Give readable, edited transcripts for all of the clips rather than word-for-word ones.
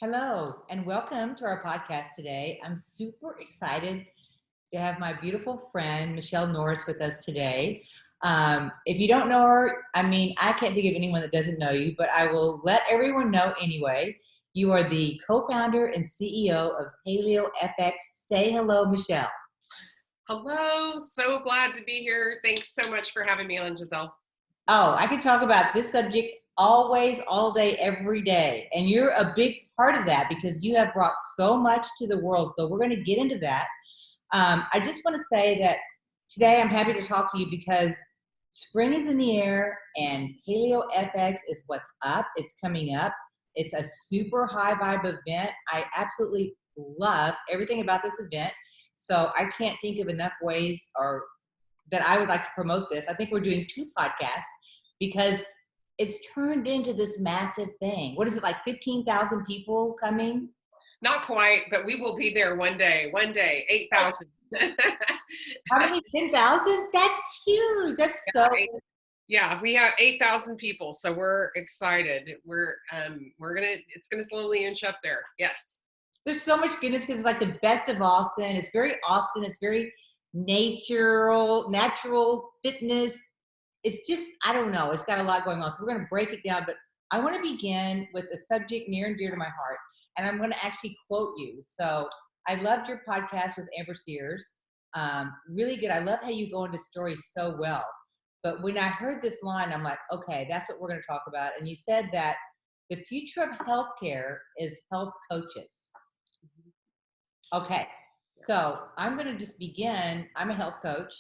Hello, and welcome to our podcast today. I'm super excited to have my beautiful friend, Michelle Norris, with us today. If you don't know her, I can't think of anyone that doesn't know you, but I will let everyone know anyway. You are the co-founder and CEO of Paleo FX. Say hello, Michelle. Hello, so glad to be here. Thanks so much for having me on, Giselle. Oh, I could talk about this subject always, all day, every day. And you're a big part of that because you have brought so much to the world. So we're going to get into that. I just want to say that today I'm happy to talk to you because spring is in the air and Paleo FX is what's up. It's coming up. It's a super high vibe event. I absolutely love everything about this event. So I can't think of enough ways or that I would like to promote this. I think we're doing 2 podcasts because it's turned into this massive thing. What is it, like 15,000 people coming? Not quite, but we will be there one day, 8,000. How many? 10,000? That's huge. That's so. Yeah, we have 8,000 people, so we're excited. It's gonna slowly inch up there. Yes. There's so much goodness because it's like the best of Austin. It's very Austin. It's very natural fitness. It's just, I don't know. It's got a lot going on. So we're going to break it down, but I want to begin with a subject near and dear to my heart. And I'm going to actually quote you. So I loved your podcast with Amber Sears. Really good. I love how you go into stories so well. But when I heard this line, I'm like, okay, that's what we're going to talk about. And you said that the future of healthcare is health coaches. Okay. So I'm going to just begin. I'm a health coach.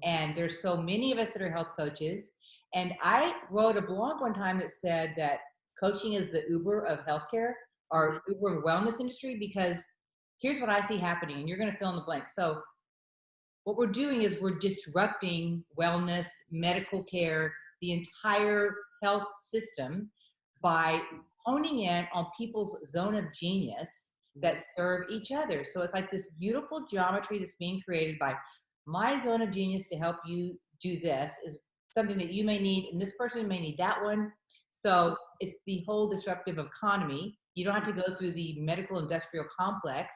And there's so many of us that are health coaches. And I wrote a blog one time that said that coaching is the Uber of healthcare or Uber of wellness industry, because here's what I see happening, and you're going to fill in the blank. So what we're doing is we're disrupting wellness, medical care, the entire health system by honing in on people's zone of genius that serve each other. So it's like this beautiful geometry that's being created by my zone of genius to help you do this is something that you may need, and this person may need that one. So it's the whole disruptive economy. You don't have to go through the medical industrial complex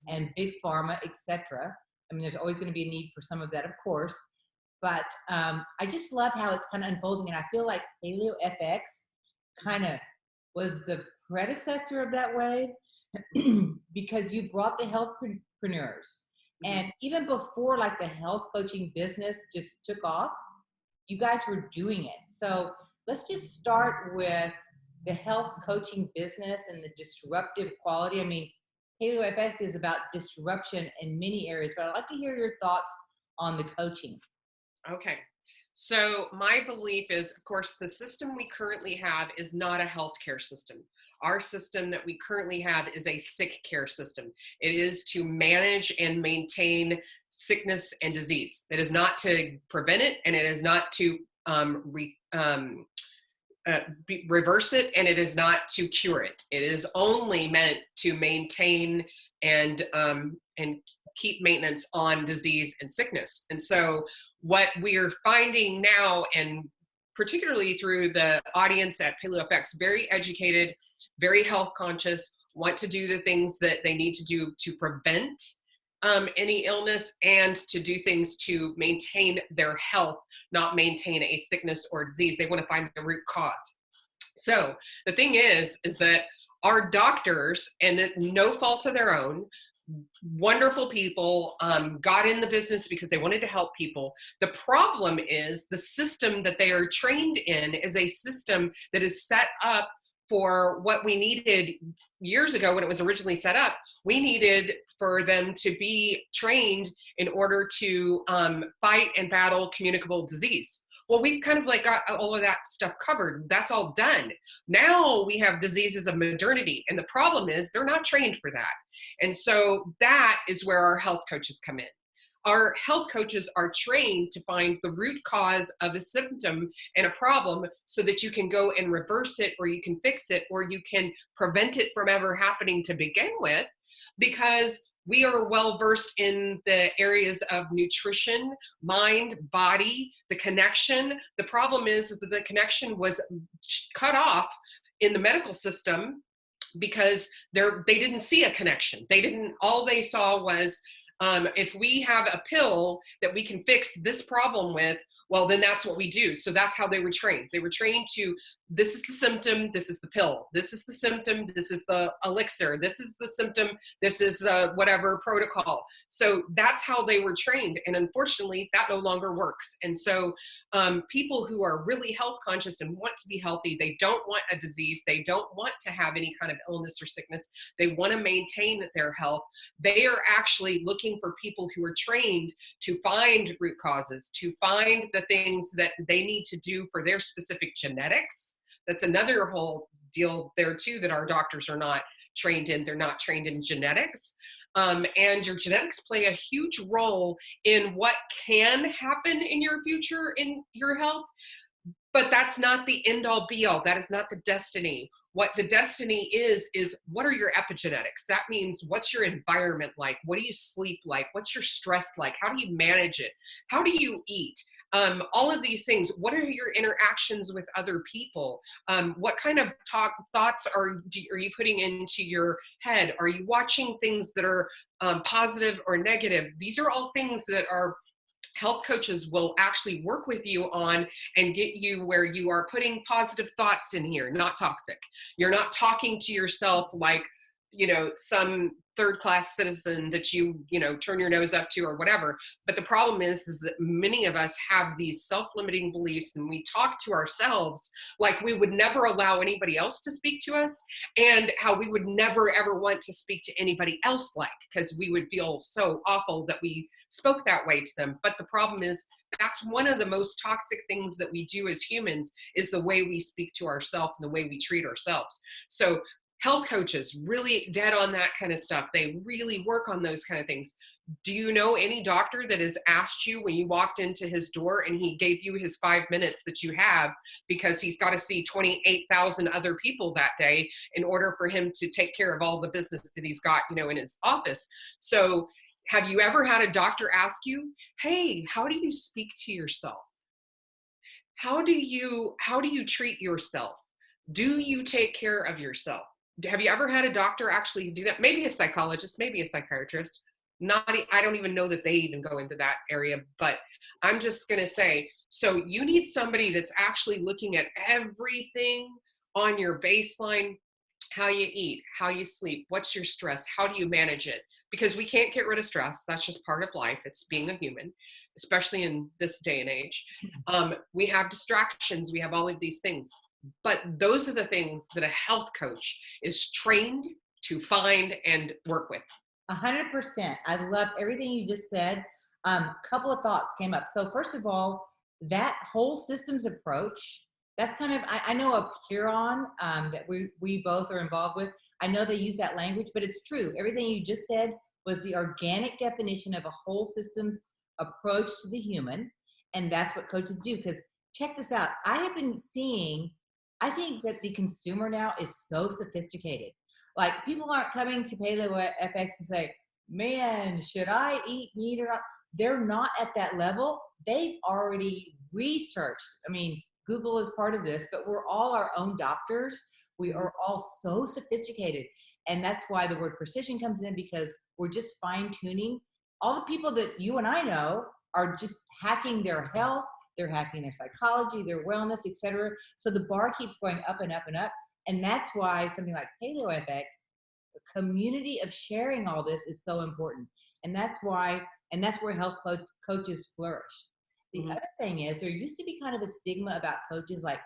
and big pharma, etc. I mean, there's always going to be a need for some of that, of course. But I just love how it's kind of unfolding, and I feel like Paleo FX kind of was the predecessor of that wave because you brought the healthpreneurs. And even before like the health coaching business just took off, you guys were doing it. So let's just start with the health coaching business and the disruptive quality. I mean, Paleo FX is about disruption in many areas, but I'd like to hear your thoughts on the coaching. Okay. So my belief is, of course, the system we currently have is not a healthcare system. Our system that we currently have is a sick care system. It is to manage and maintain sickness and disease. It is not to prevent it, and it is not to reverse it, and it is not to cure it. It is only meant to maintain and keep maintenance on disease and sickness. And so what we're finding now, and particularly through the audience at Paleo FX, very educated, very health conscious, want to do the things that they need to do to prevent any illness and to do things to maintain their health, not maintain a sickness or disease. They want to find the root cause. So the thing is that our doctors, and no fault of their own, wonderful people, got in the business because they wanted to help people. The problem is the system that they are trained in is a system that is set up for what we needed years ago when it was originally set up. We needed for them to be trained in order to fight and battle communicable disease. Well, we've kind of like got all of that stuff covered. That's all done. Now we have diseases of modernity. And the problem is they're not trained for that. And so that is where our health coaches come in. Our health coaches are trained to find the root cause of a symptom and a problem so that you can go and reverse it, or you can fix it, or you can prevent it from ever happening to begin with, because we are well versed in the areas of nutrition, mind, body, the connection. The problem is that the connection was cut off in the medical system because they didn't see a connection. All they saw was, if we have a pill that we can fix this problem with, well, then that's what we do. So that's how they were trained. They were trained to, this is the symptom, this is the pill. This is the symptom, this is the elixir. This is the symptom, this is whatever protocol. So that's how they were trained. And unfortunately, that no longer works. And so people who are really health conscious and want to be healthy, they don't want a disease. They don't want to have any kind of illness or sickness. They want to maintain their health. They are actually looking for people who are trained to find root causes, to find the things that they need to do for their specific genetics. That's another whole deal there too, that our doctors are not trained in. They're not trained in genetics. And your genetics play a huge role in what can happen in your future in your health. But that's not the end all be all. That is not the destiny. What the destiny is what are your epigenetics? That means, what's your environment like? What do you sleep like? What's your stress like? How do you manage it? How do you eat? All of these things. What are your interactions with other people? What kind of thoughts are you putting into your head? Are you watching things that are positive or negative? These are all things that our health coaches will actually work with you on and get you where you are putting positive thoughts in here, not toxic. You're not talking to yourself like, some third-class citizen that you turn your nose up to or whatever. But the problem is that many of us have these self-limiting beliefs, and we talk to ourselves like we would never allow anybody else to speak to us, and how we would never ever want to speak to anybody else, like, because we would feel so awful that we spoke that way to them. But the problem is, that's one of the most toxic things that we do as humans, is the way we speak to ourselves and the way we treat ourselves. So health coaches really dead on that kind of stuff. They really work on those kind of things. Do you know any doctor that has asked you when you walked into his door and he gave you his 5 minutes that you have, because he's got to see 28,000 other people that day in order for him to take care of all the business that he's got, in his office? So have you ever had a doctor ask you, hey, how do you speak to yourself? How do you treat yourself? Do you take care of yourself? Have you ever had a doctor actually do that? Maybe a psychologist, maybe a psychiatrist. I don't even know that they even go into that area, but I'm just going to say, so you need somebody that's actually looking at everything on your baseline: how you eat, how you sleep, what's your stress, how do you manage it? Because we can't get rid of stress. That's just part of life. It's being a human, especially in this day and age. We have distractions. We have all of these things. But those are the things that a health coach is trained to find and work with. 100%. I love everything you just said. Couple of thoughts came up. So first of all, that whole systems approach, that's kind of, I know a Huron that we both are involved with. I know they use that language, but it's true. Everything you just said was the organic definition of a whole systems approach to the human. And that's what coaches do. Because check this out. I think that the consumer now is so sophisticated. Like, people aren't coming to Paleo FX and say, man, should I eat meat or not? They're not at that level. They've already researched. I mean, Google is part of this, but we're all our own doctors. We are all so sophisticated. And that's why the word precision comes in, because we're just fine tuning. All the people that you and I know are just hacking their health. They're hacking their psychology, their wellness, etc. So the bar keeps going up and up and up. And that's why something like Paleo FX, the community of sharing all this, is so important. And that's where health coaches flourish. The other thing is, there used to be kind of a stigma about coaches, like,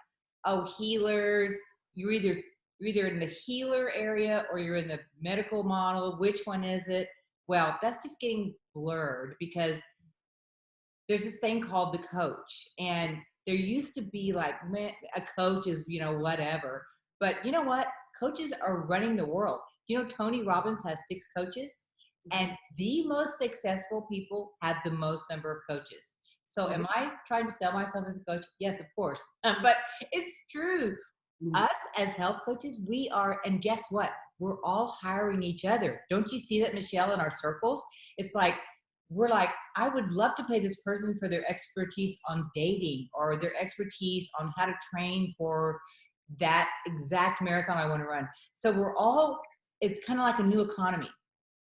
oh, healers, you're either in the healer area or you're in the medical model. Which one is it? Well, that's just getting blurred, because there's this thing called the coach. And there used to be like, man, a coach is, whatever. But you know what? Coaches are running the world. Tony Robbins has 6 coaches, and the most successful people have the most number of coaches. So am I trying to sell myself as a coach? Yes, of course. But it's true. Us as health coaches, we are, and guess what? We're all hiring each other. Don't you see that, Michelle, in our circles? It's like, we're like, I would love to pay this person for their expertise on dating, or their expertise on how to train for that exact marathon I want to run. So it's kind of like a new economy.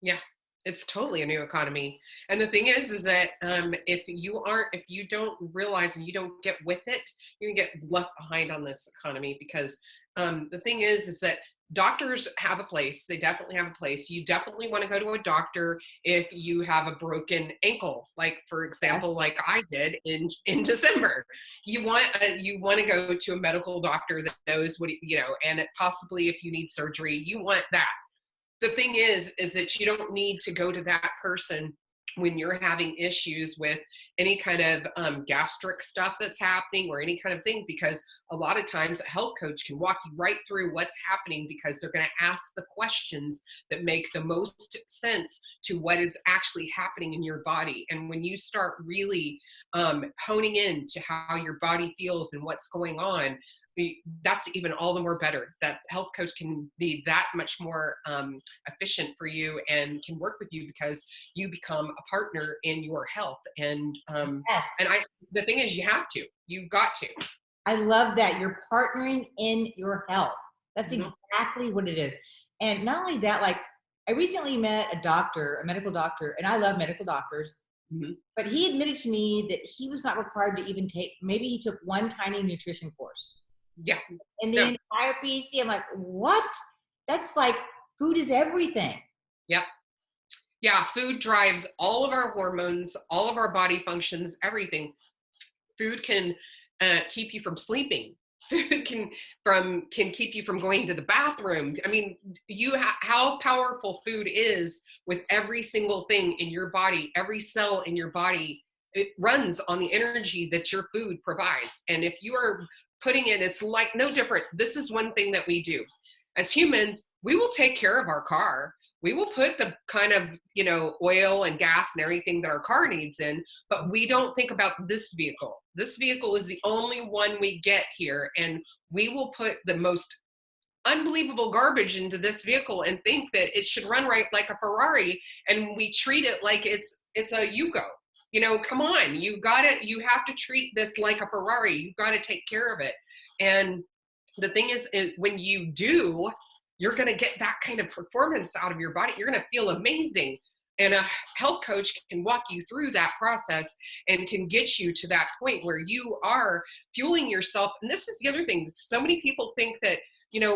Yeah, it's totally a new economy. And the thing is that if you don't realize and you don't get with it, you're gonna get left behind on this economy because the thing is that doctors have a place. They definitely have a place. You definitely want to go to a doctor if you have a broken ankle, like for Yeah. example, like I did in December. You want to go to a medical doctor that knows what and possibly if you need surgery, you want that. The thing is that you don't need to go to that person when you're having issues with any kind of gastric stuff that's happening or any kind of thing, because a lot of times a health coach can walk you right through what's happening because they're going to ask the questions that make the most sense to what is actually happening in your body. And when you start really honing in to how your body feels and what's going on, that's even all the more better. That health coach can be that much more efficient for you and can work with you because you become a partner in your health. Yes. The thing is, you've got to. I love that you're partnering in your health. That's Mhm. exactly what it is. And not only that, like I recently met a doctor, a medical doctor, and I love medical doctors, Mhm. but he admitted to me that he was not required to even take, maybe he took one tiny nutrition course. Yeah. And the No. entire PhD, I'm like, what? That's like food is everything. Yep. Yeah. Food drives all of our hormones, all of our body functions, everything. Food can keep you from sleeping. Food can keep you from going to the bathroom. I mean, how powerful food is with every single thing in your body, every cell in your body. It runs on the energy that your food provides. And if you are putting in, it's like no different. This is one thing that we do as humans. We will take care of our car. We will put the kind of oil and gas and everything that our car needs in, but we don't think about this vehicle. This vehicle is the only one we get here, and we will put the most unbelievable garbage into this vehicle and think that it should run right like a Ferrari, and we treat it like it's a Yugo. Come on, you have to treat this like a Ferrari. You've got to take care of it. And the thing is, when you do, you're going to get that kind of performance out of your body. You're going to feel amazing. And a health coach can walk you through that process and can get you to that point where you are fueling yourself. And this is the other thing. So many people think that,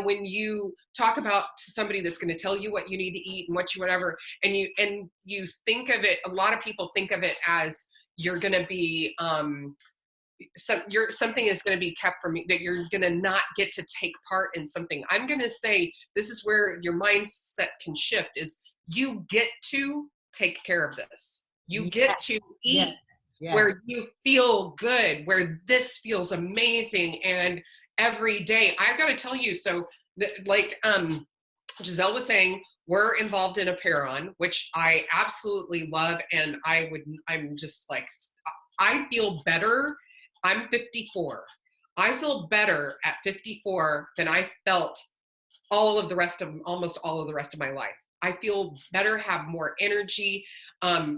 when you talk about to somebody that's going to tell you what you need to eat and what you whatever, and you think of it, a lot of people think of it as you're going to be something is going to be kept from you, that you're going to not get to take part in something. I'm going to say this is where your mindset can shift, is you get to take care of this. You Yes, get to yes, eat yes. where you feel good, where this feels amazing. And every day I've got to tell you, so like Giselle was saying, we're involved in a Paron, which I absolutely love. And I'm just like, I feel better. I'm 54. I feel better at 54 than I felt almost all of the rest of my life. I feel better, have more energy.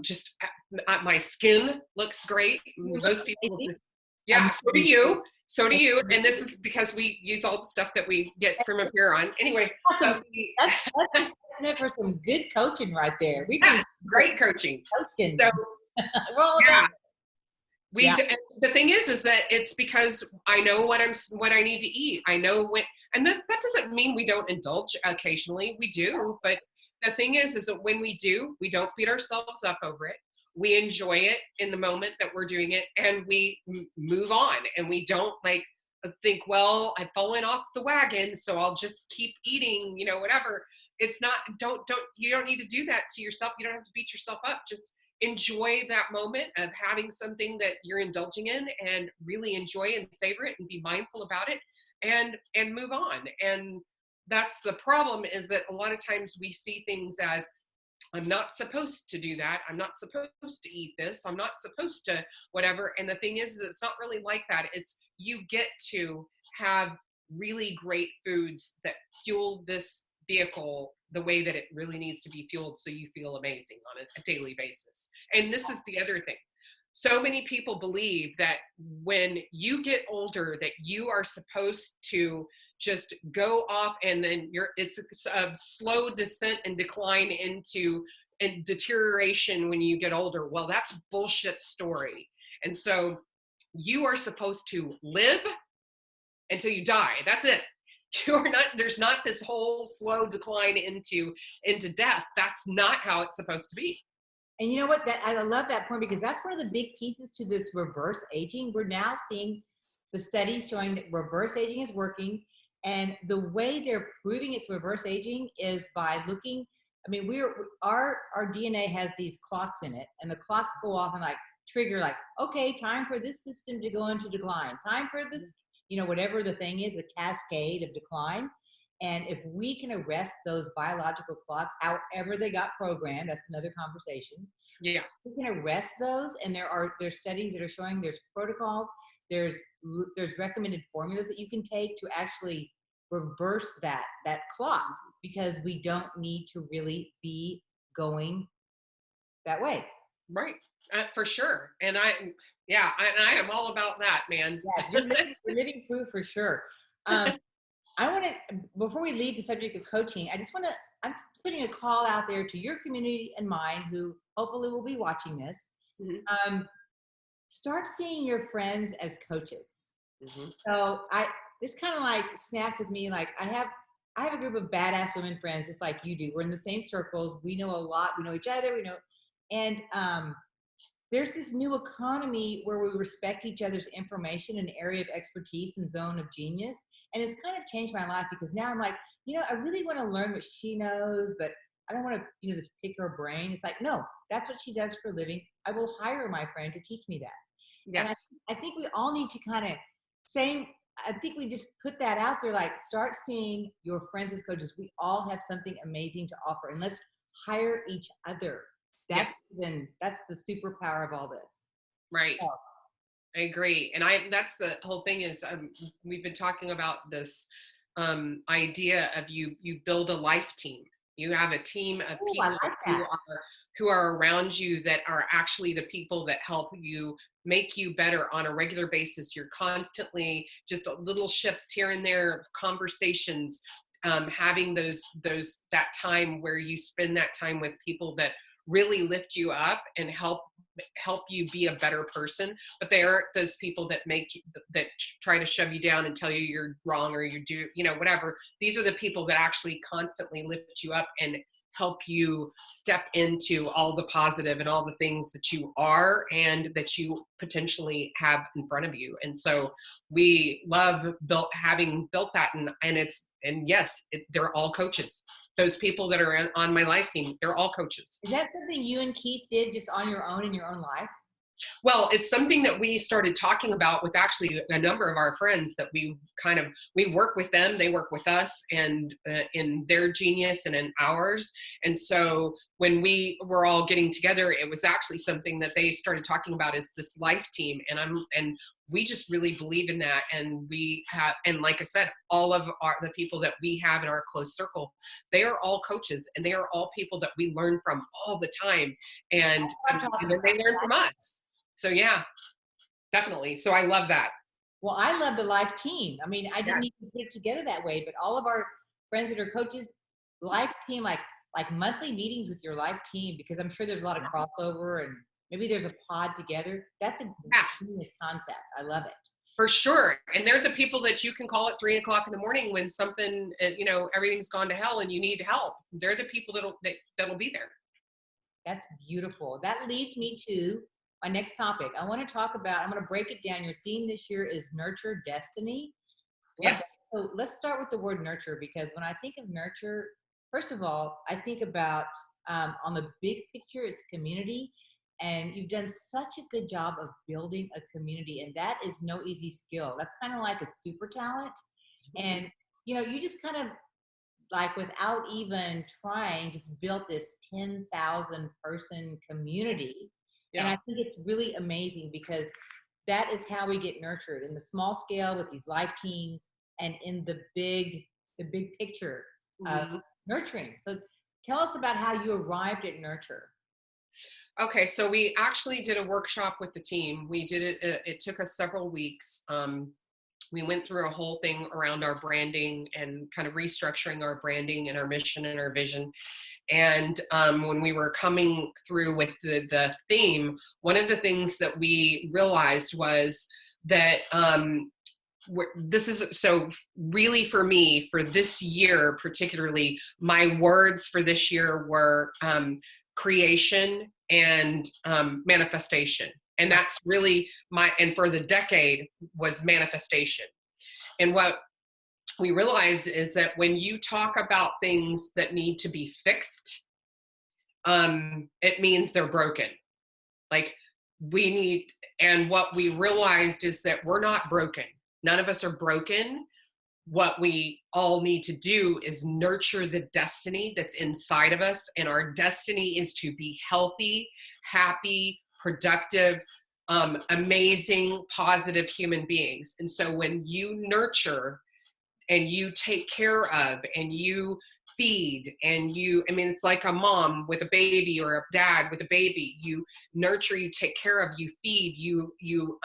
Just my skin looks great. You look Most people, amazing. yeah, so do Amazing. you. So do you. And this is because we use all the stuff that we get from a Apeiron. Anyway, Awesome. That's a testament for some good coaching right there. We bring yeah, great coaching. coaching. So We're all about yeah, yeah. the thing is that it's because I know what I need to eat. I know when, and that doesn't mean we don't indulge occasionally. We do, but the thing is that when we do, we don't beat ourselves up over it. We enjoy it in the moment that we're doing it, and we move on. And we don't like think, well, I've fallen off the wagon, so I'll just keep eating, whatever. It's not. You don't need to do that to yourself. You don't have to beat yourself up. Just enjoy that moment of having something that you're indulging in, and really enjoy and savor it and be mindful about it, and move on. And that's the problem, is that a lot of times we see things as, I'm not supposed to do that. I'm not supposed to eat this. I'm not supposed to whatever. And the thing is it's not really like that. It's, you get to have really great foods that fuel this vehicle the way that it really needs to be fueled, so you feel amazing on a daily basis. And this is the other thing. so many people believe that when you get older that you are supposed to just go off and then it's a slow descent and decline into and deterioration when you get older. Well, that's a bullshit story. And so you are supposed to live until you die. That's it. You're not, there's not this whole slow decline into death. That's not how it's supposed to be. And you know what? That I love that point, because that's one of the big pieces to this reverse aging. We're now seeing the studies showing that reverse aging is working. And the way they're proving it's reverse aging is by looking. I mean, our DNA has these clocks in it, and the clocks go off and like trigger, like, okay, time for this system to go into decline. Time for this, whatever the thing is, a cascade of decline. And if we can arrest those biological clocks, however they got programmed, that's another conversation. Yeah. We can arrest those, and there's studies that are showing there's protocols, there's recommended formulas that you can take to actually reverse that clock, because we don't need to really be going that way. Right. For sure. And I am all about that, man. Yes, you're living proof for sure. I want to, before we leave the subject of coaching, I'm putting a call out there to your community and mine, who hopefully will be watching this. Mm-hmm. Start seeing your friends as coaches. Mm-hmm. So this kind of like snapped with me. Like I have a group of badass women friends, just like you do. We're in the same circles. We know a lot. We know each other. And there's this new economy where we respect each other's information and area of expertise and zone of genius. And it's kind of changed my life, because now I'm like, I really want to learn what she knows, but I don't want to, just pick her brain. It's like, no, that's what she does for a living. I will hire my friend to teach me that. Yes. And I think we all need to kind of I think we just put that out there, like start seeing your friends as coaches. We all have something amazing to offer, and let's hire each other. That's the superpower of all this. Right. So, I agree. And that's the whole thing is we've been talking about this idea of you build a life team. You have a team of people who are around you that are actually the people that help you make you better on a regular basis. You're constantly just little shifts here and there, conversations, having that time where you spend that time with people that really lift you up and help you be a better person. But they aren't those people that try to shove you down and tell you you're wrong or you do, whatever. These are the people that actually constantly lift you up and help you step into all the positive and all the things that you are and that you potentially have in front of you. And so we love having built that, and yes, they're all coaches. Those people that are on my life team, they're all coaches. Is that something you and Keith did just on your own in your own life? Well, it's something that we started talking about with actually a number of our friends that we work with them, they work with us, and in their genius and in ours. And so when we were all getting together, it was actually something that they started talking about is this life team. And we just really believe in that. And we have, and like I said, all of the people that we have in our close circle, they are all coaches, and they are all people that we learn from all the time. And then they learn from us. So yeah, definitely. So I love that. Well, I love the life team. I mean, I didn't even put it together that way, but all of our friends that are coaches, life team, like monthly meetings with your life team, because I'm sure there's a lot of crossover and maybe there's a pod together. That's a genius concept. I love it. For sure. And they're the people that you can call at 3:00 in the morning when something, everything's gone to hell and you need help. They're the people that'll be there. That's beautiful. That leads me to my next topic. I'm going to break it down. Your theme this year is nurture destiny. Yes. So let's start with the word nurture, because when I think of nurture, first of all, I think about on the big picture, it's community. And you've done such a good job of building a community, and that is no easy skill. That's kind of like a super talent. And, you just kind of like without even trying, just built this 10,000 person community. Yeah. And I think it's really amazing, because that is how we get nurtured in the small scale with these life teams and in the big picture of nurturing. So tell us about how you arrived at nurture. Okay, so we actually did a workshop with the team. We did it, it took us several weeks. We went through a whole thing around our branding and kind of restructuring our branding and our mission and our vision. And when we were coming through with the theme, one of the things that we realized was that this is so really for me for this year particularly, my words for this year were creation and manifestation, and that's really my, and for the decade was manifestation. And what we realized is that when you talk about things that need to be fixed, it means they're broken. Like we need, and what we realized is that we're not broken. None of us are broken. What we all need to do is nurture the destiny that's inside of us. And our destiny is to be healthy, happy, productive, amazing, positive human beings. And so when you nurture and you take care of and you feed and you, I mean, it's like a mom with a baby or a dad with a baby. You nurture, you take care of, you feed, you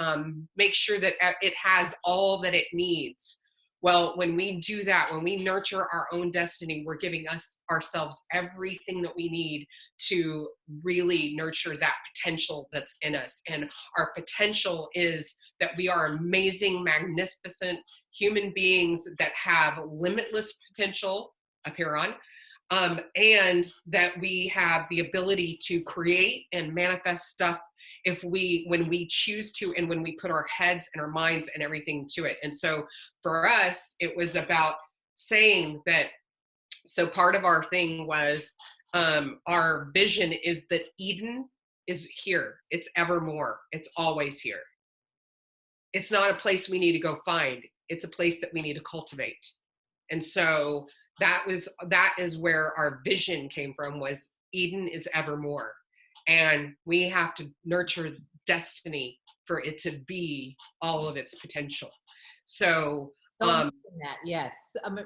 make sure that it has all that it needs. Well, when we do that, when we nurture our own destiny, we're giving ourselves everything that we need to really nurture that potential that's in us. And our potential is that we are amazing, magnificent human beings that have limitless potential up here on, and that we have the ability to create and manifest stuff when we choose to, and when we put our heads and our minds and everything to it. And so for us, it was about saying that, so part of our thing was our vision is that Eden is here. It's evermore. It's always here. It's not a place we need to go find. It's a place that we need to cultivate. And so that is where our vision came from, was Eden is evermore. And we have to nurture destiny for it to be all of its potential. So, That, yes.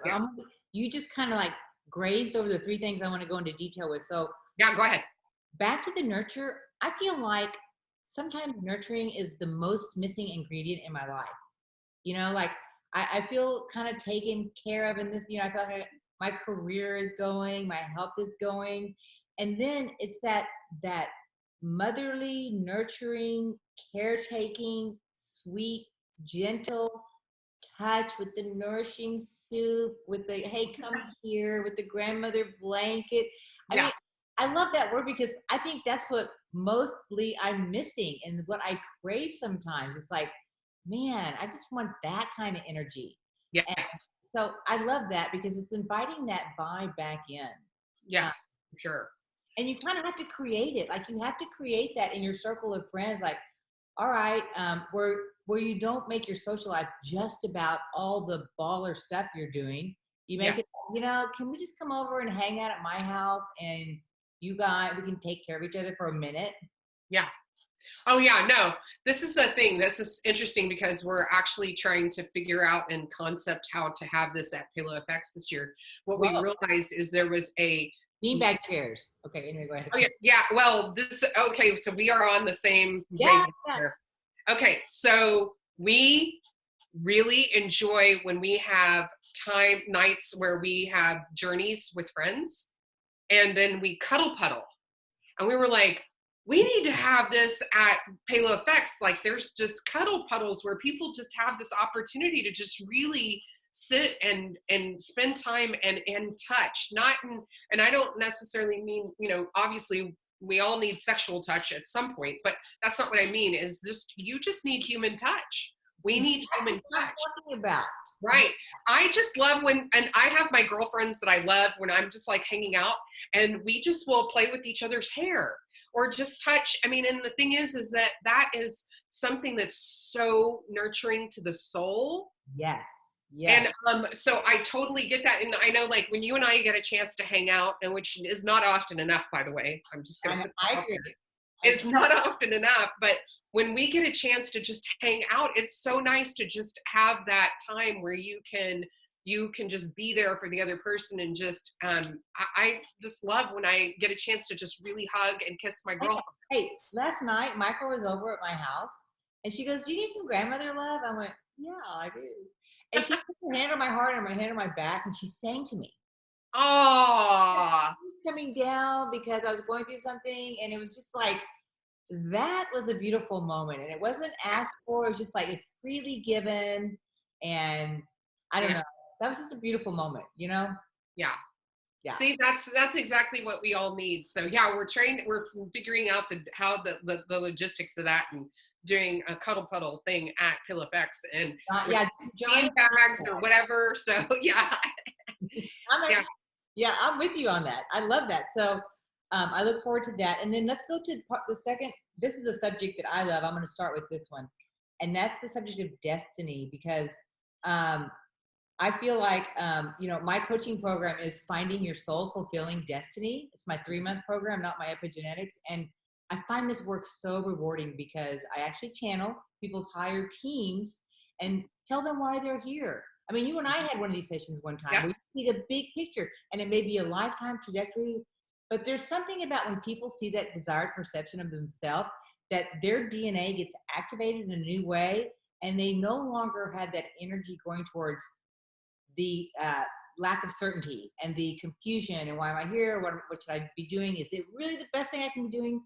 Yeah. You just kind of like grazed over the three things I want to go into detail with. So Yeah, go ahead. Back to the nurture, I feel like sometimes nurturing is the most missing ingredient in my life. Like I feel kind of taken care of in this, I feel like my career is going, my health is going. And then it's that motherly, nurturing, caretaking, sweet, gentle touch with the nourishing soup, with the, hey, come here, with the grandmother blanket. I mean, I love that word because I think that's what mostly I'm missing and what I crave sometimes. It's like, man, I just want that kind of energy. Yeah. And so I love that because it's inviting that vibe back in. Yeah, sure. And you kind of have to create it. Like you have to create that in your circle of friends. Like, all right, where you don't make your social life just about all the baller stuff you're doing. You make it, can we just come over and hang out at my house and we can take care of each other for a minute? Yeah. Oh yeah, no, this is the thing. This is interesting because we're actually trying to figure out in concept how to have this at Paleo FX this year. What we realized is there was a beanbag chairs. Okay, anyway, go ahead. Oh yeah. Well, okay. So we are on the same. Yeah. Okay, so we really enjoy when we have nights where we have journeys with friends, and then we cuddle puddle, and we were like, we need to have this at Paleo Effects. Like there's just cuddle puddles where people just have this opportunity to just really sit and spend time and touch. And I don't necessarily mean, obviously we all need sexual touch at some point, but that's not what I mean. Is just, you just need human touch. We need human touch. Talking about. Right. I just love and I have my girlfriends that I love when I'm just like hanging out and we just will play with each other's hair or just touch. I mean, and the thing is that is something that's so nurturing to the soul. Yes. Yeah. And so I totally get that. And I know like when you and I get a chance to hang out, and which is not often enough, by the way, I'm just going to I agree. It's not often enough, but when we get a chance to just hang out, it's so nice to just have that time where you can you can just be there for the other person. And just, I just love when I get a chance to just really hug and kiss my girlfriend. Hey, last night, Michael was over at my house and she goes, do you need some grandmother love? I went, yeah, I do. And she put her hand on my heart and my hand on my back and she sang to me. Oh, Coming down because I was going through something, and it was just like, that was a beautiful moment, and it wasn't asked for, it was just like it's freely given, and I don't know, that was just a beautiful moment, you know. yeah. Yeah. See, that's exactly what we all need. So yeah, we're figuring out how the logistics of that, and doing a cuddle puddle thing at PillowFX, and Yeah, just join bags or whatever. So yeah. yeah. Yeah, I'm with you on that. I love that. So I look forward to that. And then let's go to the second. This is a subject that I love. I'm going to start with this one. And that's the subject of destiny, because I feel like, my coaching program is Finding Your Soul Fulfilling Destiny. It's my 3-month program, not my epigenetics. And I find this work so rewarding because I actually channel people's higher teams and tell them why they're here. I mean, you and I had one of these sessions one time. Yes. We see the big picture, and it may be a lifetime trajectory, but there's something about when people see that desired perception of themselves, that their DNA gets activated in a new way, and they no longer have that energy going towards the lack of certainty and the confusion and why am I here? What should I be doing? Is it really the best thing I can be doing?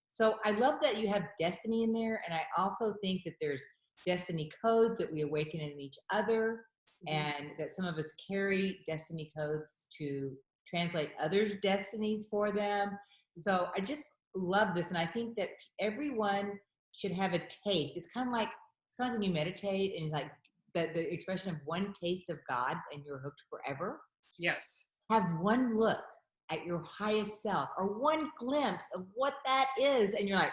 So I love that you have destiny in there. And I also think that there's destiny codes that we awaken in each other, and that some of us carry destiny codes to translate others' destinies for them. So I just love this. And I think that everyone should have a taste. It's kind of like when you meditate and it's like, the expression of one taste of God and you're hooked forever. Yes. Have one look at your highest self, or one glimpse of what that is, and you're like,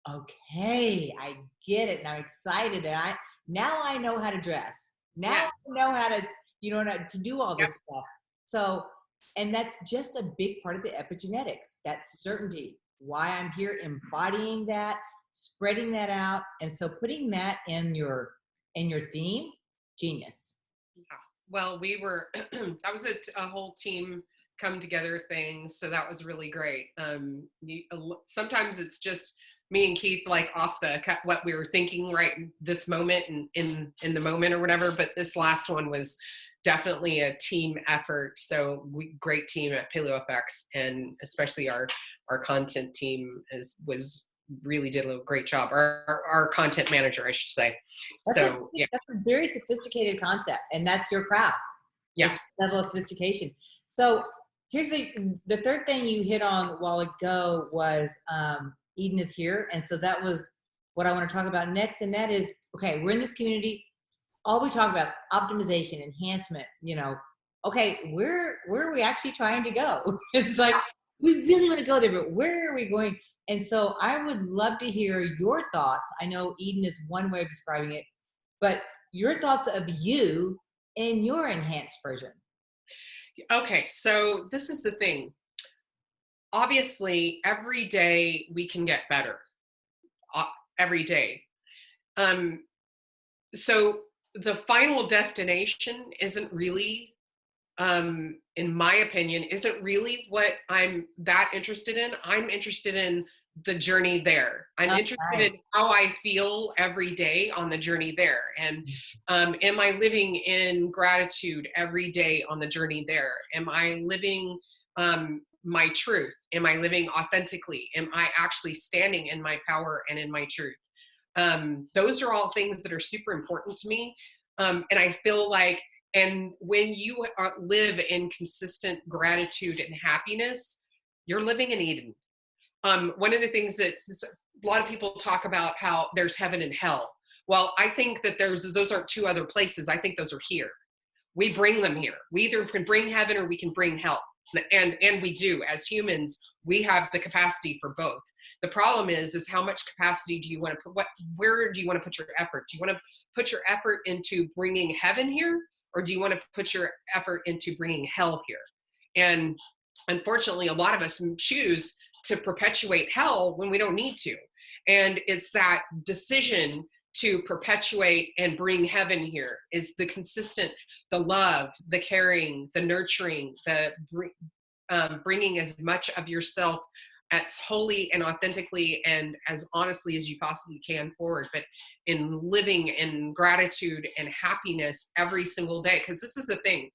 okay, I get it, and I'm excited, and now I know how to dress. Now I know how to, to do all this stuff. So, and that's just a big part of the epigenetics. That certainty. Why I'm here, embodying that, spreading that out, and so putting that in your theme, genius. Yeah. Well, we were, that was a whole team come together thing. So that was really great. Sometimes it's just me and Keith, like off the cut, what we were thinking right this moment and in the moment or whatever. But this last one was definitely a team effort. So great team at PaleoFX, and especially our content team really did a great job. Our content manager, I should say. That's a very sophisticated concept, and that's your craft. Yeah. Level of sophistication. So here's the third thing you hit on a while ago was Eden is here. And so that was what I want to talk about next. And that is, okay, we're in this community. All we talk about, optimization, enhancement, okay, where are we actually trying to go? It's like, we really want to go there, but where are we going? And so I would love to hear your thoughts. I know Eden is one way of describing it, but your thoughts of you in your enhanced version. Okay, so this is the thing. Obviously, every day we can get better. Every day. So the final destination isn't really, in my opinion, isn't really what I'm that interested in. I'm interested in the journey there. I'm interested in how I feel every day on the journey there. And am I living in gratitude every day on the journey there? Am I living my truth? Am I living authentically? Am I actually standing in my power and in my truth? Those are all things that are super important to me. And I feel like, and when you live in consistent gratitude and happiness, you're living in Eden. One of the things that a lot of people talk about, how there's heaven and hell. Well, I think that those aren't two other places. I think those are here. We bring them here. We either can bring heaven or we can bring hell. And we do. As humans, we have the capacity for both. The problem is how much capacity do you want to put? Where do you want to put your effort? Do you want to put your effort into bringing heaven here, or do you want to put your effort into bringing hell here? And unfortunately, a lot of us choose to perpetuate hell when we don't need to. And it's that decision to perpetuate and bring heaven here, is the consistent, the love, the caring, the nurturing, the bringing as much of yourself as wholly and authentically and as honestly as you possibly can forward, but in living in gratitude and happiness every single day. Because this is the thing,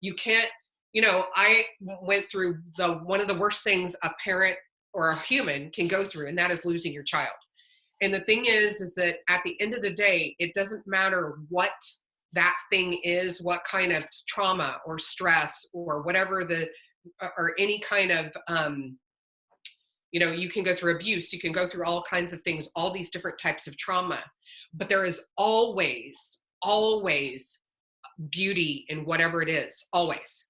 you can't, I went through one of the worst things a parent or a human can go through, and that is losing your child. And the thing is that at the end of the day, it doesn't matter what that thing is, what kind of trauma or stress or whatever or any kind of, you can go through abuse, you can go through all kinds of things, all these different types of trauma, but there is always, always beauty in whatever it is, always.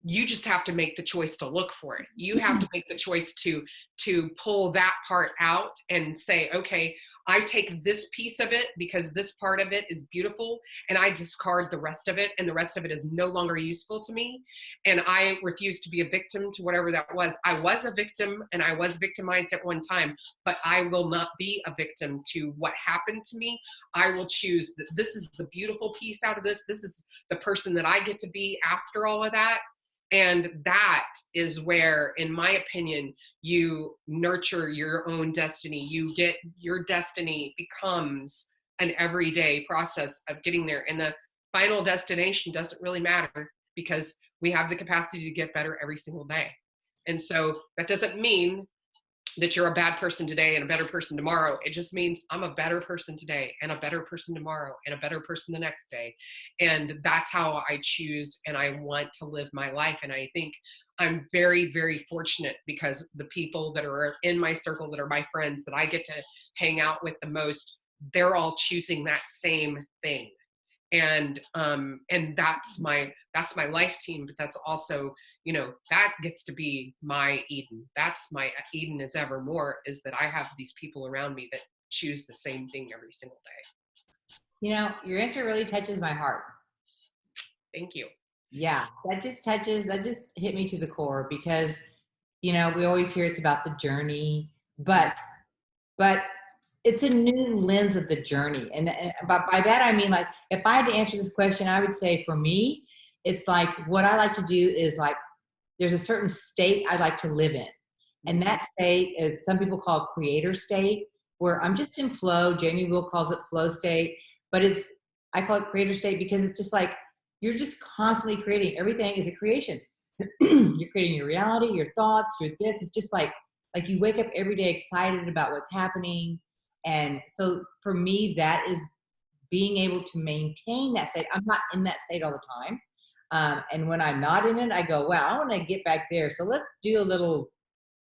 You just have to make the choice to look for it. You have to make the choice to pull that part out and say, okay, I take this piece of it because this part of it is beautiful, and I discard the rest of it, and the rest of it is no longer useful to me. And I refuse to be a victim to whatever that was. I was a victim, and I was victimized at one time, but I will not be a victim to what happened to me. I will choose that this is the beautiful piece out of this. This is the person that I get to be after all of that. And that is where, in my opinion, you nurture your own destiny. Your destiny becomes an everyday process of getting there. And the final destination doesn't really matter, because we have the capacity to get better every single day. And so that doesn't mean that you're a bad person today and a better person tomorrow. It just means I'm a better person today and a better person tomorrow and a better person the next day. And that's how I choose and I want to live my life. And I think I'm very, very fortunate, because the people that are in my circle, that are my friends, that I get to hang out with the most, they're all choosing that same thing. And that's my life team, but that's also, that gets to be my Eden. That's my Eden as evermore, is that I have these people around me that choose the same thing every single day. Your answer really touches my heart. Thank you. Yeah, that just hit me to the core, because, we always hear it's about the journey, but it's a new lens of the journey. And by that, I mean, like, if I had to answer this question, I would say for me, it's like, what I like to do is, like, there's a certain state I like to live in. And that state is, some people call creator state, where I'm just in flow. Jamie Will calls it flow state, but I call it creator state because it's just like, you're just constantly creating. Everything is a creation. You're creating your reality, your thoughts, your this. It's just like you wake up every day excited about what's happening. And so for me, that is being able to maintain that state. I'm not in that state all the time. And when I'm not in it, I go, wow, I want to get back there. So let's do a little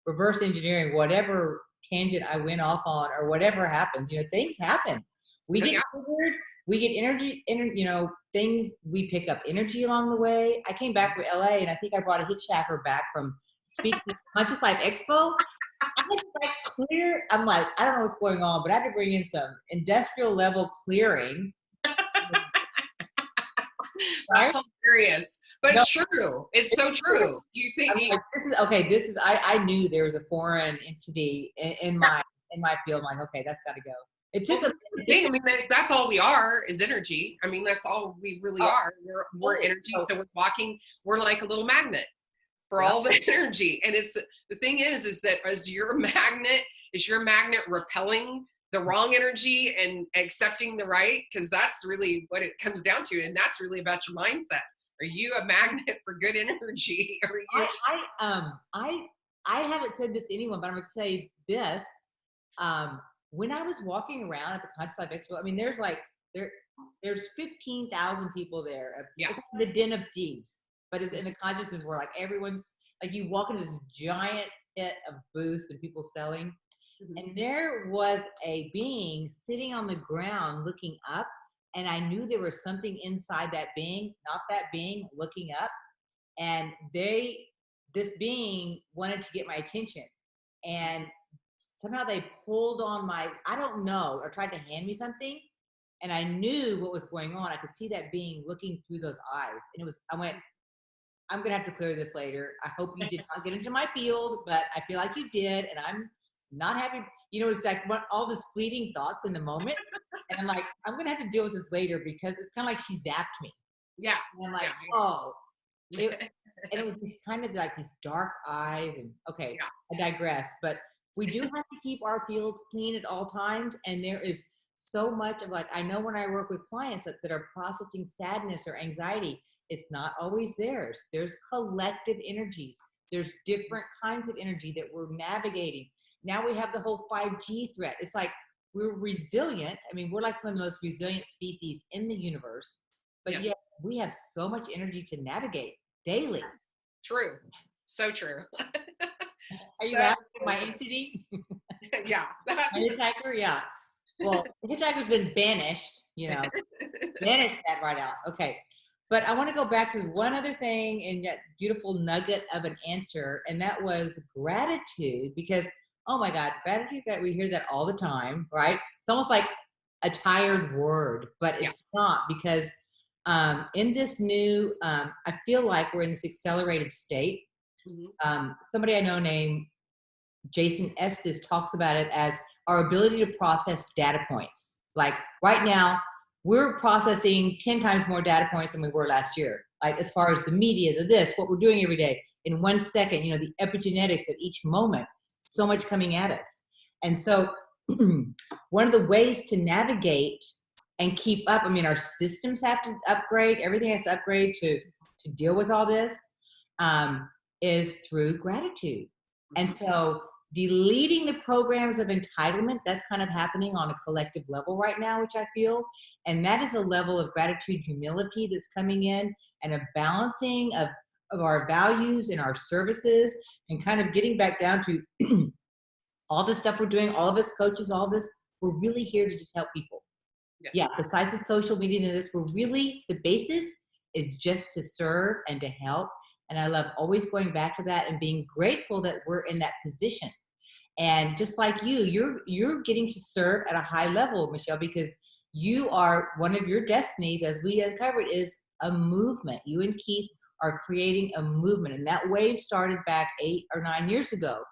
reverse engineering, whatever tangent I went off on or whatever happens. Things happen. We get triggered. We get energy, things, we pick up energy along the way. I came back from LA, and I think I brought a hitchhiker back from speaking at Conscious Life Expo. It's like clear. I'm like, I don't know what's going on, but I had to bring in some industrial level clearing. That's hilarious, but it's true. It's so true. You think I knew there was a foreign entity in my field. I'm like, okay, that's got to go. It took a thing. I mean, that's all we are, is energy. I mean, that's all we really are. We're energy. So we're walking. We're like a little magnet for all the energy. And it's, the thing is that is your magnet repelling the wrong energy and accepting the right? Because that's really what it comes down to. And that's really about your mindset. Are you a magnet for good energy? Or I haven't said this to anyone, but I'm going to say this. When I was walking around at the Conscious Life Expo, I mean, there's 15,000 people there. Yeah. It's like the den of thieves, but it's in the consciousness where, like, everyone's like, you walk into this giant pit of booths and people selling. Mm-hmm. And there was a being sitting on the ground looking up. And I knew there was something inside that being, not that being, looking up. And this being wanted to get my attention. And somehow they pulled on I don't know, or tried to hand me something. And I knew what was going on. I could see that being looking through those eyes. And I went, I'm going to have to clear this later. I hope you did not get into my field, but I feel like you did. And I'm not happy. It's like all these fleeting thoughts in the moment. And I'm like, I'm going to have to deal with this later because it's kind of like she zapped me. Yeah. And I'm like, Yeah. oh, and it was these kind of like these dark eyes and okay, Yeah. I digress, but we do have to keep our fields clean at all times. And there is so much of like, I know when I work with clients that are processing sadness or anxiety, it's not always theirs. There's collective energies. There's different kinds of energy that we're navigating. Now we have the whole 5G threat. It's like we're resilient. I mean, we're like some of the most resilient species in the universe, but Yes. yet we have so much energy to navigate daily. True. So true. Are you So laughing at my entity? yeah. My hitchhiker? Yeah. Well, the hitchhiker's been banished, banish that right out. Okay. But I want to go back to one other thing in that beautiful nugget of an answer, and that was gratitude. Because, oh my God, gratitude, we hear that all the time, right? It's almost like a tired word, but it's not, because in this new, I feel like we're in this accelerated state. Somebody I know named Jason Estes talks about it as our ability to process data points. Like right now, we're processing 10 times more data points than we were last year. Like as far as the media, what we're doing every day in 1 second, the epigenetics of each moment, so much coming at us. And so one of the ways to navigate and keep up, I mean, our systems have to upgrade, everything has to upgrade to deal with all this, is through gratitude. And so deleting the programs of entitlement, that's kind of happening on a collective level right now, which I feel. And that is a level of gratitude, humility that's coming in, and a balancing of our values and our services, and kind of getting back down to all the stuff we're doing, all of us coaches, all of this, we're really here to just help people. Yes. Yeah, besides the social media and this, we're really, the basis is just to serve and to help. And I love always going back to that and being grateful that we're in that position. And just like you're getting to serve at a high level, Michelle, because you are, one of your destinies, as we uncovered, is a movement. You and Keith are creating a movement. And that wave started back 8 or 9 years ago.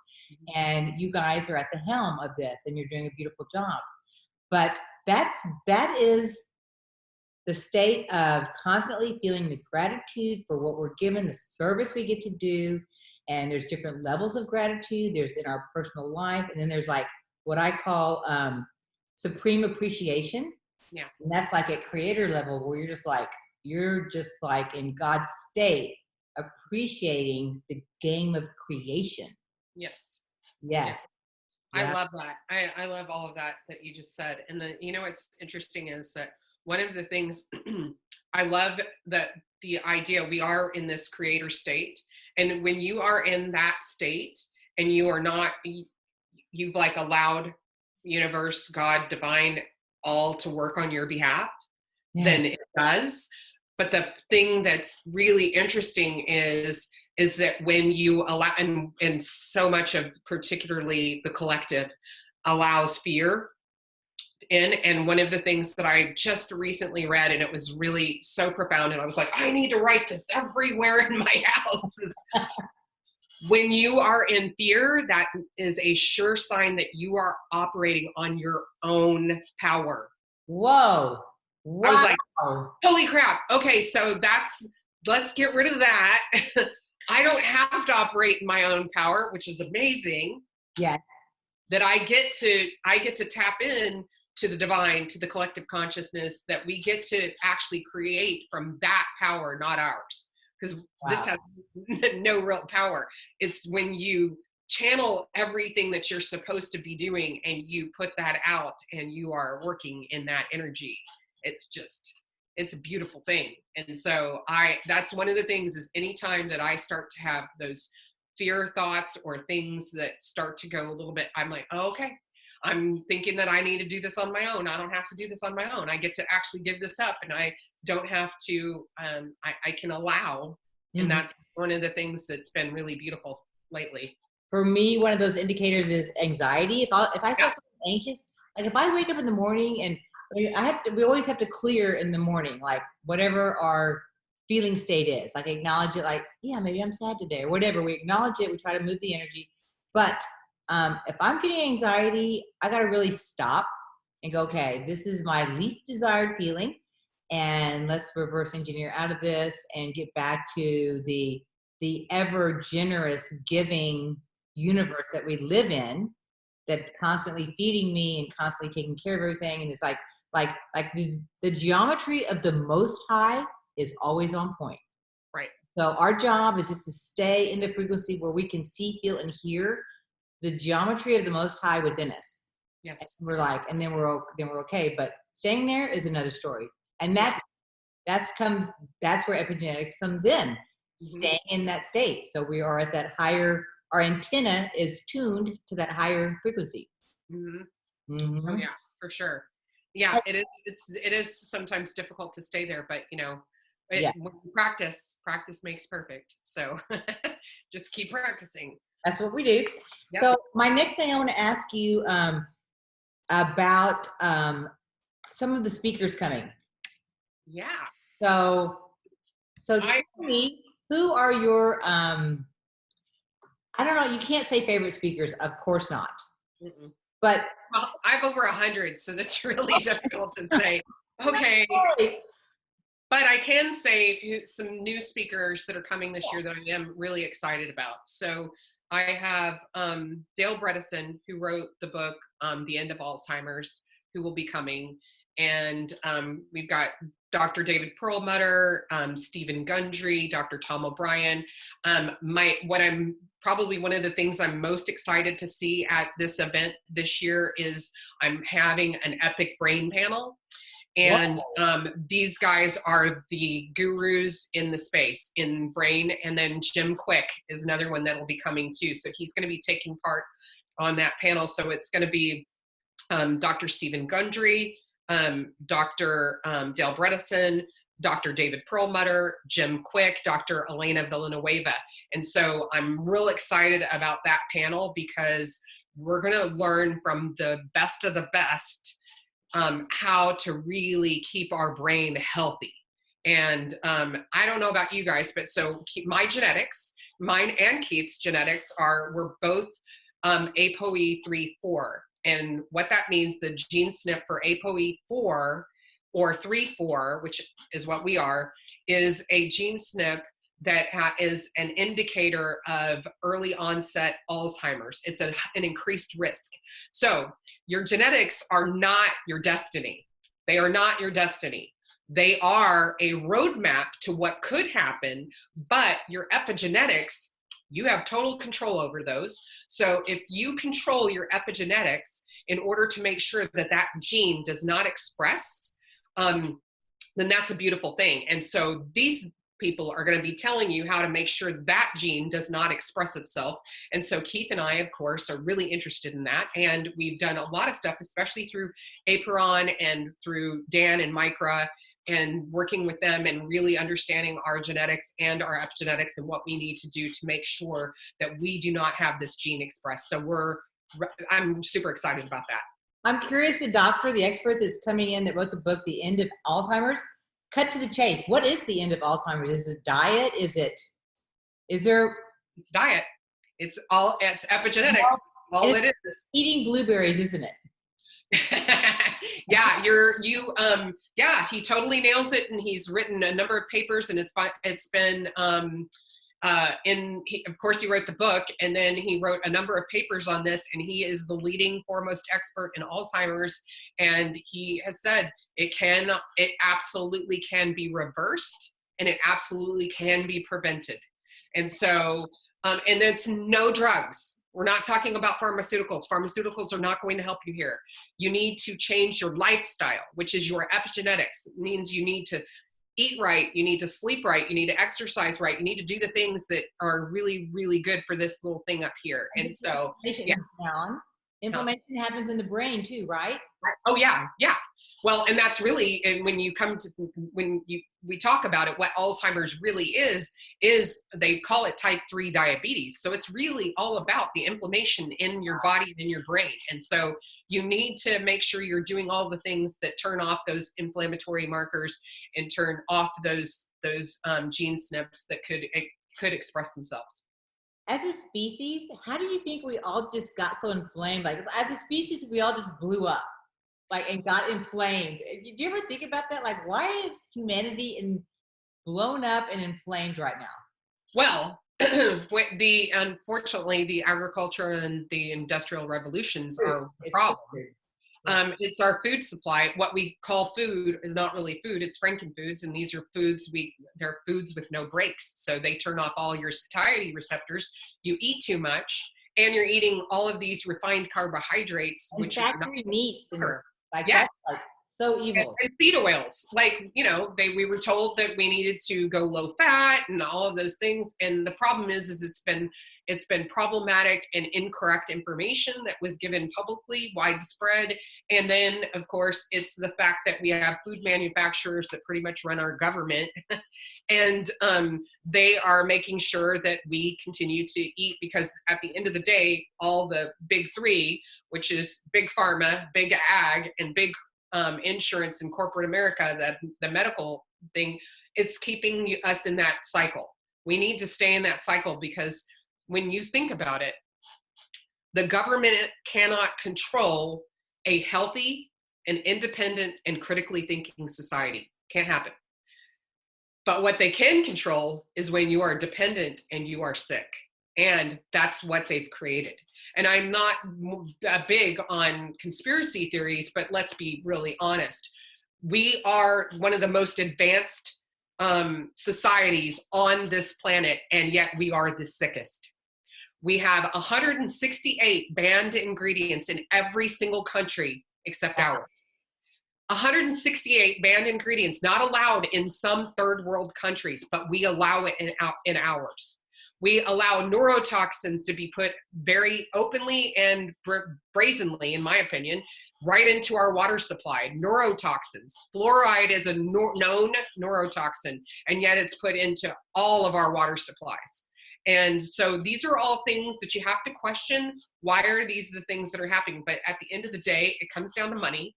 And you guys are at the helm of this, and you're doing a beautiful job. But that is the state of constantly feeling the gratitude for what we're given, the service we get to do. And there's different levels of gratitude. There's in our personal life. And then there's like what I call supreme appreciation. Yeah. And that's like at creator level, where you're just like in God's state, appreciating the game of creation. Yes. Yes. I love that. I love all of that you just said. And then, what's interesting is that one of the things I love, that the idea we are in this creator state. And when you are in that state and you are not, you've like allowed universe, God, divine, all to work on your behalf, then it does. But the thing that's really interesting is that when you allow, and so much of particularly the collective allows fear in. And one of the things that I just recently read, and it was really so profound, and I was like, I need to write this everywhere in my house, is when you are in fear, that is a sure sign that you are operating on your own power. Whoa. Wow. I was like, holy crap. Okay, so let's get rid of that. I don't have to operate in my own power, which is amazing. Yes. That I get to tap in to the divine, to the collective consciousness, that we get to actually create from that power, not ours. Because this has no real power. It's when you channel everything that you're supposed to be doing and you put that out and you are working in that energy. It's a beautiful thing. And so that's one of the things, is anytime that I start to have those fear thoughts or things that start to go a little bit, I'm like, oh, okay, I'm thinking that I need to do this on my own. I don't have to do this on my own. I get to actually give this up, and I don't have to, I can allow. And that's one of the things that's been really beautiful lately. For me, one of those indicators is anxiety. If I start feeling anxious, like if I wake up in the morning and we always have to clear in the morning, like whatever our feeling state is, like acknowledge it, like, yeah, maybe I'm sad today or whatever. We acknowledge it. We try to move the energy. But if I'm getting anxiety, I got to really stop and go, okay, this is my least desired feeling, and let's reverse engineer out of this and get back to the ever generous, giving universe that we live in, that's constantly feeding me and constantly taking care of everything. And it's like the geometry of the Most High is always on point. Right. So our job is just to stay in the frequency where we can see, feel, and hear the geometry of the Most High within us. And Yes. we're like, and then we're okay. But staying there is another story, and that's where epigenetics comes in, staying in that state. So we are at that higher. Our antenna is tuned to that higher frequency. Oh yeah, for sure. Yeah, it is. It is sometimes difficult to stay there, but you know, Yeah, when you practice makes perfect. So just keep practicing. that's what we do. Yep. So my next thing I want to ask you about some of the speakers coming. Yeah. So tell me, who are your I don't know, you can't say favorite speakers, of course not. But well, I have over 100, so that's really difficult to say. Okay. But I can say some new speakers that are coming this year that I am really excited about. So I have Dale Bredesen, who wrote the book, The End of Alzheimer's, who will be coming. And we've got Dr. David Perlmutter, Stephen Gundry, Dr. Tom O'Brien. Probably one of the things I'm most excited to see at this event this year is I'm having an epic brain panel. And these guys are the gurus in the space, in brain. And then Jim Quick is another one that will be coming too. So he's going to be taking part on that panel. So it's going to be Dr. Stephen Gundry, Dr. Dale Bredesen, Dr. David Perlmutter, Jim Quick, Dr. Elena Villanueva. And so I'm real excited about that panel because we're going to learn from the best of the best how to really keep our brain healthy. And I don't know about you guys, but so my genetics, mine and Keith's genetics we're both ApoE3/4. And what that means, the gene SNP for ApoE4 or 3/4, which is what we are, is a gene SNP that is an indicator of early onset Alzheimer's. It's an increased risk. So your genetics are not your destiny. They are not your destiny. They are a roadmap to what could happen, but your epigenetics, you have total control over those. So if you control your epigenetics in order to make sure that that gene does not express, then that's a beautiful thing. And so these people are going to be telling you how to make sure that gene does not express itself. And so Keith and I, of course, are really interested in that. And we've done a lot of stuff, especially through Aperon and through Dan and Micra, and working with them and really understanding our genetics and our epigenetics and what we need to do to make sure that we do not have this gene expressed. So I'm super excited about that. I'm curious, the doctor, the expert that's coming in that wrote the book, The End of Alzheimer's, cut to the chase. What is the end of Alzheimer's? Is it diet? It's diet. It's epigenetics. All it is. Eating blueberries, isn't it? Yeah, yeah, he totally nails it. And he's written a number of papers, and it's been, of course he wrote the book, and then he wrote a number of papers on this, and he is the leading foremost expert in Alzheimer's. And he has said it absolutely can be reversed, and it absolutely can be prevented. And so, and it's no drugs. We're not talking about pharmaceuticals. Pharmaceuticals are not going to help you here. You need to change your lifestyle, which is your epigenetics. It means you need to eat right, you need to sleep right, you need to exercise right, you need to do the things that are really, really good for this little thing up here. And so, yeah. Inflammation happens in the brain too, right? Oh yeah, yeah. Well, and that's really, and we talk about it, what Alzheimer's really is they call it type 3 diabetes. So it's really all about the inflammation in your body and in your brain. And so you need to make sure you're doing all the things that turn off those inflammatory markers and turn off those gene SNPs that could express themselves. As a species, how do you think we all just got so inflamed? Like, as a species, we all just blew up. like, and got inflamed. Do you ever think about that? Like, why is humanity blown up and inflamed right now? Well, unfortunately, the agriculture and the industrial revolutions Food. are the It's problem. food. Yeah. It's our food supply. What we call food is not really food. It's Frankenfoods, and these are foods they're foods with no breaks. So they turn off all your satiety receptors. You eat too much, and you're eating all of these refined carbohydrates, And which are not factory meats and sugar. like Yes, that's like so and, evil. and seed oils. Like, we were told that we needed to go low fat and all of those things. And the problem is it's been problematic and incorrect information that was given publicly, widespread. And then, of course, it's the fact that we have food manufacturers that pretty much run our government. And they are making sure that we continue to eat, because at the end of the day, all the big three, which is big pharma, big ag, and big insurance in corporate America, the medical thing, it's keeping us in that cycle. We need to stay in that cycle, because when you think about it, the government cannot control a healthy and independent and critically thinking society. Can't happen. But what they can control is when you are dependent and you are sick. And that's what they've created. And I'm not big on conspiracy theories, but let's be really honest. We are one of the most advanced societies on this planet, and yet we are the sickest. We have 168 banned ingredients in every single country except ours. 168 banned ingredients, not allowed in some third world countries, but we allow it in ours. We allow neurotoxins to be put very openly and brazenly, in my opinion, right into our water supply. Neurotoxins. Fluoride is a known neurotoxin, and yet it's put into all of our water supplies. And so these are all things that you have to question. Why are these the things that are happening? But at the end of the day, it comes down to money,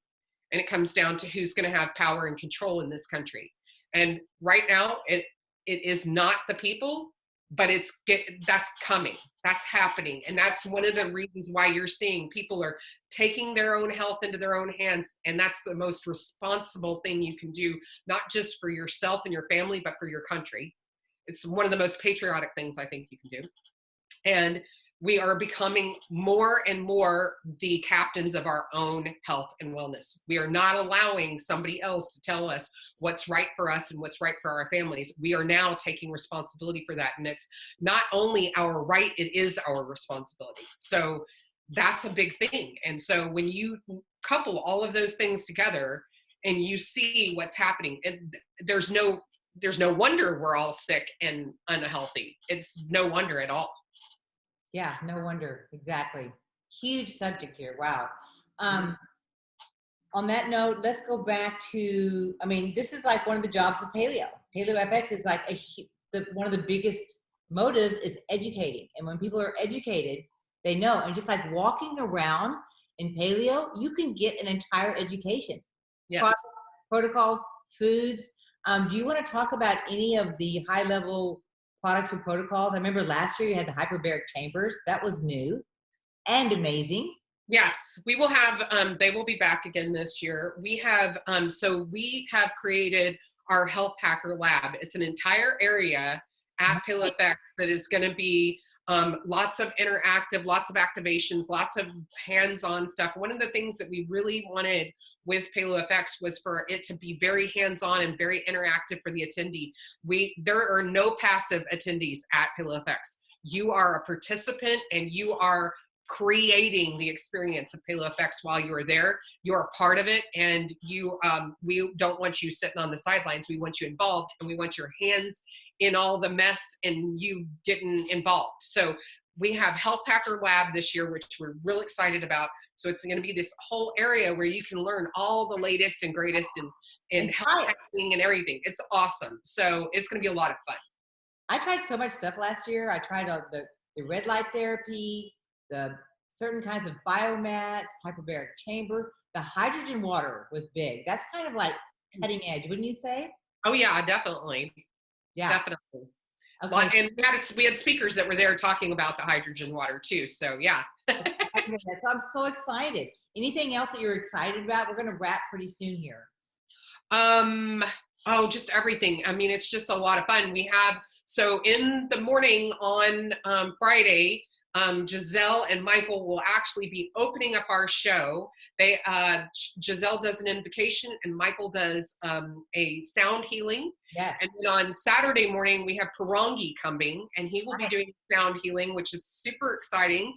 and it comes down to who's going to have power and control in this country. And right now, it is not the people, but that's coming. That's happening. And that's one of the reasons why you're seeing people are taking their own health into their own hands. And that's the most responsible thing you can do, not just for yourself and your family, but for your country. It's one of the most patriotic things I think you can do. And we are becoming more and more the captains of our own health and wellness. We are not allowing somebody else to tell us what's right for us and what's right for our families. We are now taking responsibility for that. And it's not only our right, it is our responsibility. So that's a big thing. And so when you couple all of those things together and you see what's happening, and there's no wonder we're all sick and unhealthy. It's no wonder at all. Yeah, no wonder. Exactly. Huge subject here. Wow. On that note, let's go back to, I mean, this is like one of the jobs of Paleo. Paleo FX is like one of the biggest motives is educating. And when people are educated, they know. And just like walking around in Paleo, you can get an entire education. Yes. Protocols, foods. Do you want to talk about any of the high level products or protocols? I remember last year you had the hyperbaric chambers. That was new and amazing. Yes, we will have, they will be back again this year. We have, so we have created our Health Hacker Lab. It's an entire area at Paleo FX that is going to be lots of interactive, lots of activations, lots of hands-on stuff. One of the things that we really wanted with Paleo FX was for it to be very hands-on and very interactive for the attendee. There are no passive attendees at Paleo FX. You are a participant and you are creating the experience of Paleo FX while you are there. You're a part of it, and we don't want you sitting on the sidelines. We want you involved, and we want your hands in all the mess and you getting involved. So we have Health Hacker Lab this year, which we're real excited about. So it's going to be this whole area where you can learn all the latest and greatest in health hacking and everything. It's awesome. So it's going to be a lot of fun. I tried so much stuff last year. I tried the red light therapy, the certain kinds of biomats, hyperbaric chamber. The hydrogen water was big. That's kind of like cutting edge, wouldn't you say? Oh yeah, definitely. Yeah. Definitely. Okay. And we had speakers that were there talking about the hydrogen water too. So yeah. Okay. I can hear that. So I'm so excited. Anything else that you're excited about? We're going to wrap pretty soon here. Um, oh, just everything. I mean, it's just a lot of fun. We have, so in the morning on Friday, Giselle and Michael will actually be opening up our show. They, Giselle does an invocation and Michael does a sound healing. Yes. And then on Saturday morning, we have Parangi coming and he will be doing sound healing, which is super exciting.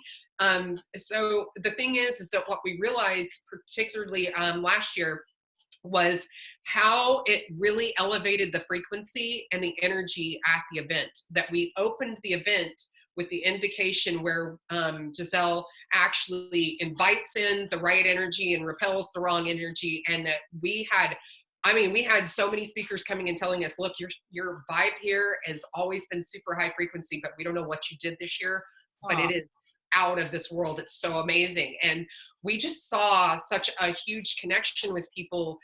So the thing is that what we realized, particularly last year, was how it really elevated the frequency and the energy at the event. That we opened the event with the invocation where Giselle actually invites in the right energy and repels the wrong energy, and that we had, I mean, we had so many speakers coming and telling us, look, your vibe here has always been super high frequency, but we don't know what you did this year, but it is out of this world. It's so amazing. And we just saw such a huge connection with people.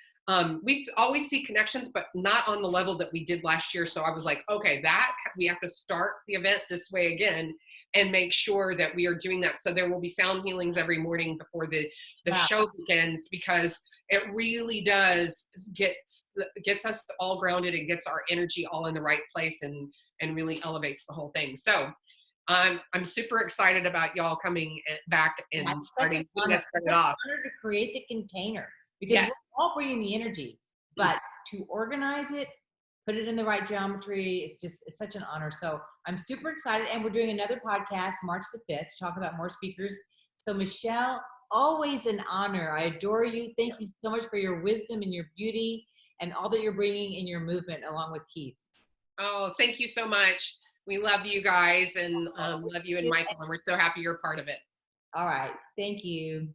We always see connections, but not on the level that we did last year. So I was like, okay, that we have to start the event this way again and make sure that we are doing that. So there will be sound healings every morning before the show begins, because it really does gets us all grounded and gets our energy all in the right place and really elevates the whole thing. So I'm super excited about y'all coming back and starting to start it off. Honor to create the container, because we're all bringing the energy, but to organize it, put it in the right geometry, it's such an honor. So I'm super excited, and we're doing another podcast March the 5th to talk about more speakers. So Michelle, always an honor. I adore you. Thank you so much for your wisdom and your beauty and all that you're bringing in your movement along with Keith. Oh, thank you so much. We love you guys and love you and Michael, and we're so happy you're a part of it. All right. Thank you.